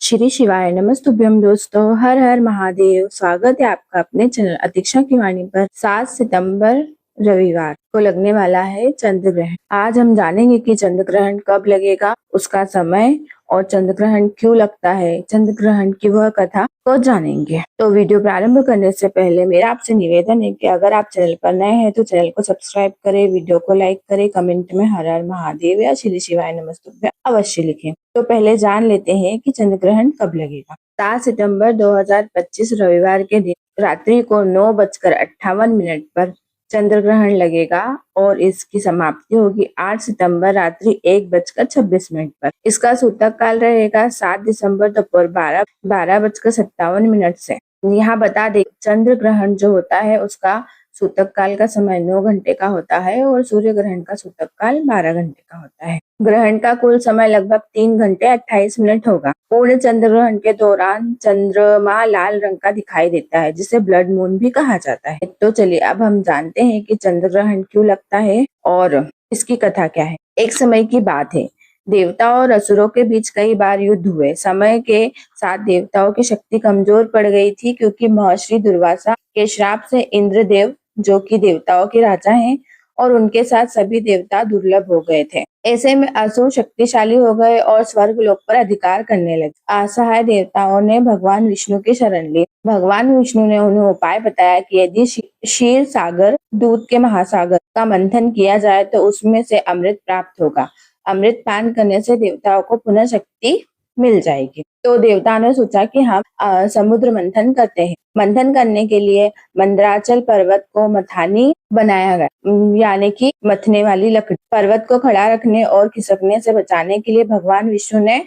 श्री शिवाय नमस्तुभ्यम दोस्तों, हर हर महादेव। स्वागत है आपका अपने चैनल अतीक्षा की वाणी पर। 7 सितंबर रविवार को लगने वाला है चंद्र ग्रहण। आज हम जानेंगे कि चंद्र ग्रहण कब लगेगा, उसका समय और चंद्र ग्रहण क्यों लगता है, चंद्र ग्रहण की वह कथा को जानेंगे। तो वीडियो प्रारंभ करने से पहले मेरा आपसे निवेदन है कि अगर आप चैनल पर नए हैं तो चैनल को सब्सक्राइब करें, वीडियो को लाइक करें, कमेंट में हर हर महादेव या श्री शिवाय नमस्तुभ्यम अवश्य लिखें। तो पहले जान लेते हैं कि चंद्र ग्रहण कब लगेगा। 7 सितंबर 2025 रविवार के दिन रात्रि को 9:58 पर चंद्र ग्रहण लगेगा और इसकी समाप्ति होगी 8 सितंबर रात्रि 1:26 पर। इसका सूतक काल रहेगा 7 दिसंबर दोपहर 12:57 से। यहाँ बता दें, चंद्र ग्रहण जो होता है उसका सूतक काल का समय 9 घंटे का होता है और सूर्य ग्रहण का सूतक काल 12 घंटे का होता है। ग्रहण का कुल समय लगभग 3 घंटे 28 मिनट होगा। पूर्ण चंद्र ग्रहण के दौरान चंद्रमा लाल रंग का दिखाई देता है, जिसे ब्लड मून भी कहा जाता है। तो चलिए अब हम जानते हैं कि चंद्र ग्रहण क्यों लगता है और इसकी कथा क्या है। एक समय की बात है, देवता और असुरों के बीच कई बार युद्ध हुए। समय के साथ देवताओं की शक्ति कमजोर पड़ गई थी, क्योंकि महर्षि दुर्वासा के श्राप से इंद्रदेव, जो कि देवताओं के राजा हैं, और उनके साथ सभी देवता दुर्लभ हो गए थे। ऐसे में असुर शक्तिशाली हो गए और स्वर्ग लोक पर अधिकार करने लगे। असहाय देवताओं ने भगवान विष्णु की शरण ली। भगवान विष्णु ने उन्हें उपाय बताया कि यदि क्षीर सागर, दूध के महासागर का मंथन किया जाए तो उसमें से अमृत प्राप्त होगा। अमृत पान करने से देवताओं को पुनः शक्ति मिल जाएगी। तो देवताओं ने सोचा कि हम समुद्र मंथन करते हैं। मंथन करने के लिए मंदराचल पर्वत को मथानी बनाया गया, यानी कि मथने वाली लकड़ी। पर्वत को खड़ा रखने और खिसकने से बचाने के लिए भगवान विष्णु ने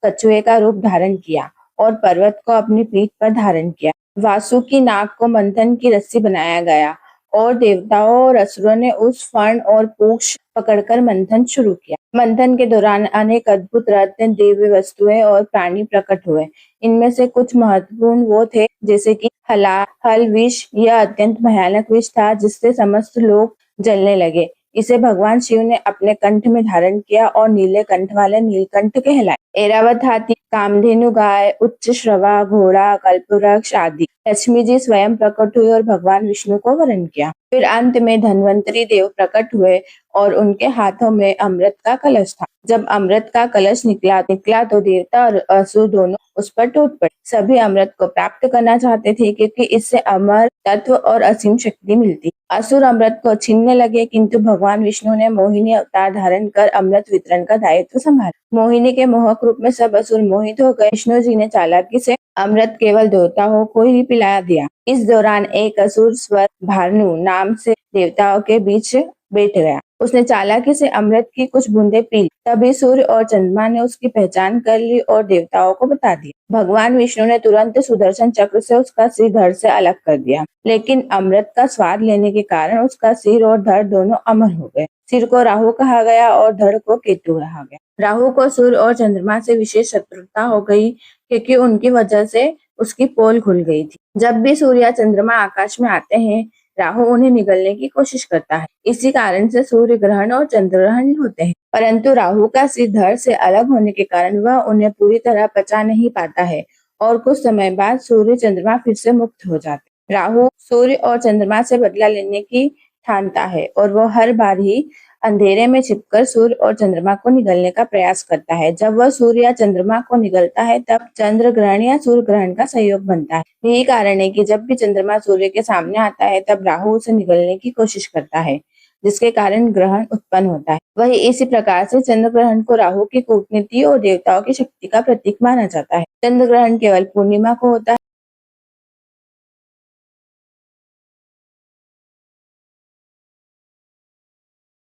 कछुए का रूप धारण किया और पर्वत को अपनी पीठ पर धारण किया। वासुकी नाग को मंथन की रस्सी बनाया गया और देवताओं और असुरों ने उस फण और पूंछ पकड़कर मंथन शुरू किया। मंथन के दौरान अनेक अद्भुत रत्न, दिव्य वस्तुएं और प्राणी प्रकट हुए। इनमें से कुछ महत्वपूर्ण वो थे, जैसे कि हल विष। यह अत्यंत भयानक विष था जिससे समस्त लोग जलने लगे। इसे भगवान शिव ने अपने कंठ में धारण किया और नीले कंठ वाले नीलकंठ कहलाए। ऐरावत हाथी, कामधेनु गाय, उच्च श्रवा घोड़ा, कल्पवृक्ष आदि। लक्ष्मी जी स्वयं प्रकट हुए और भगवान विष्णु को वरण किया। फिर अंत में धन्वंतरी देव प्रकट हुए और उनके हाथों में अमृत का कलश था। जब अमृत का कलश निकला तो देवता और असुर दोनों उस पर टूट पड़े। सभी अमृत को प्राप्त करना चाहते थे, क्योंकि इससे अमर तत्व और असीम शक्ति मिलती। असुर अमृत को छीनने लगे, किंतु भगवान विष्णु ने मोहिनी अवतार धारण कर अमृत वितरण का दायित्व संभाला। मोहिनी के मोहक रूप में सब असुर मोहित हो गए। विष्णु जी ने चालाकी से अमृत केवल देवताओं को ही पिला दिया। इस दौरान एक असुर स्वर भानु नाम से देवताओं के बीच बैठ गया। उसने चालाकी से अमृत की कुछ बूंदें पी ली। तभी सूर्य और चंद्रमा ने उसकी पहचान कर ली और देवताओं को बता दिया। भगवान विष्णु ने तुरंत सुदर्शन चक्र से उसका सिर धड़ से अलग कर दिया, लेकिन अमृत का स्वाद लेने के कारण उसका सिर और धड़ दोनों अमर हो गए। सिर को राहु कहा गया और धड़ को केतु कहा गया। राहु को सूर्य और चंद्रमा से विशेष शत्रुता हो गई, क्योंकि उनकी वजह से उसकी पोल खुल गई थी। जब भी सूर्य या चंद्रमा आकाश में आते हैं, राहु उन्हें निगलने की कोशिश करता है। इसी कारण से सूर्य ग्रहण और चंद्र ग्रहण होते हैं। परंतु राहु का सिर धड़ से अलग होने के कारण वह उन्हें पूरी तरह पचा नहीं पाता है और कुछ समय बाद सूर्य चंद्रमा फिर से मुक्त हो जाते हैं। राहु सूर्य और चंद्रमा से बदला लेने की ठानता है और वह हर बार ही अंधेरे में छिपकर सूर्य और चंद्रमा को निगलने का प्रयास करता है। जब वह सूर्य या चंद्रमा को निगलता है, तब चंद्र ग्रहण या सूर्य ग्रहण का संयोग बनता है। यही कारण है कि जब भी चंद्रमा सूर्य के सामने आता है, तब राहु उसे निगलने की कोशिश करता है, जिसके कारण ग्रहण उत्पन्न होता है। वही इसी प्रकार से चंद्र ग्रहण को राहु की कूटनीति और देवताओं की शक्ति का प्रतीक माना जाता है। चंद्र ग्रहण केवल पूर्णिमा को होता है।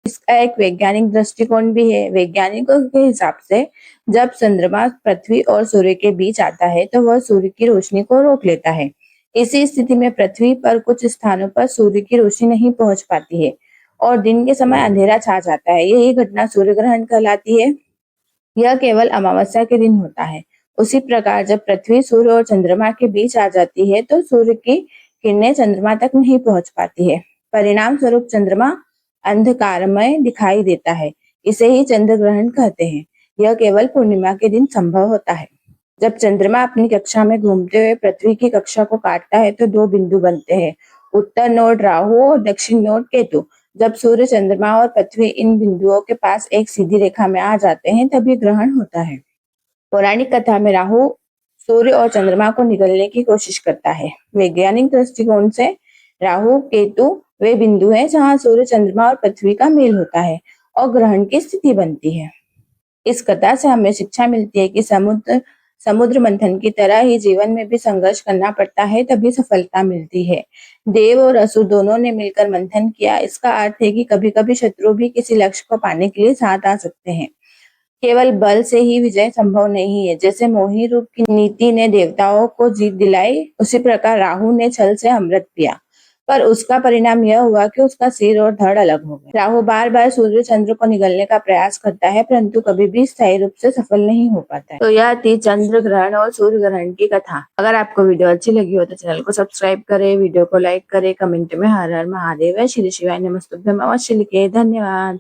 इसका एक वैज्ञानिक दृष्टिकोण भी है। वैज्ञानिकों के हिसाब से जब चंद्रमा पृथ्वी और सूर्य के बीच आता है, तो वह सूर्य की रोशनी को रोक लेता है। इसी स्थिति में पृथ्वी पर कुछ स्थानों पर सूर्य की रोशनी नहीं पहुंच पाती है और दिन के समय अंधेरा छा जाता है। यही घटना सूर्य ग्रहण कहलाती है। यह केवल अमावस्या के दिन होता है। उसी प्रकार जब पृथ्वी सूर्य और चंद्रमा के बीच आ जाती है, तो सूर्य की किरणें चंद्रमा तक नहीं पहुंच पाती है। परिणाम स्वरूप चंद्रमा अंधकारमय दिखाई देता है। इसे ही चंद्र ग्रहण कहते हैं। यह केवल पूर्णिमा के दिन संभव होता है। जब चंद्रमा अपनी कक्षा में घूमते हुए पृथ्वी की कक्षा को काटता है तो दो बिंदु बनते हैं, उत्तर नोड राहु और दक्षिण नोड केतु। जब सूर्य, चंद्रमा और पृथ्वी इन बिंदुओं के पास एक सीधी रेखा में आ जाते हैं तब ये ग्रहण होता है। पौराणिक कथा में राहु सूर्य और चंद्रमा को निगलने की कोशिश करता है। वैज्ञानिक दृष्टिकोण से राहु केतु वे बिंदु हैं जहां सूर्य, चंद्रमा और पृथ्वी का मेल होता है और ग्रहण की स्थिति बनती है। इस कथा से हमें शिक्षा मिलती है कि समुद्र मंथन की तरह ही जीवन में भी संघर्ष करना पड़ता है, तभी सफलता मिलती है। देव और असुर दोनों ने मिलकर मंथन किया। इसका अर्थ है कि कभी-कभी शत्रु भी किसी लक्ष्य को पाने के लिए साथ आ सकते हैं। केवल बल से ही विजय संभव नहीं है। जैसे मोही रूप की नीति ने देवताओं को जीत दिलाई, उसी प्रकार राहु ने छल से अमृत पिया, पर उसका परिणाम यह हुआ कि उसका सिर और धड़ अलग हो गए। राहु बार बार सूर्य चंद्र को निगलने का प्रयास करता है, परंतु कभी भी स्थायी रूप से सफल नहीं हो पाता है। तो यह थी चंद्र ग्रहण और सूर्य ग्रहण की कथा। अगर आपको वीडियो अच्छी लगी हो तो चैनल को सब्सक्राइब करें, वीडियो को लाइक करें, कमेंट में हर हर महादेव, श्री शिवाय नमस्तुभ्यम अवश्य लिखे। धन्यवाद।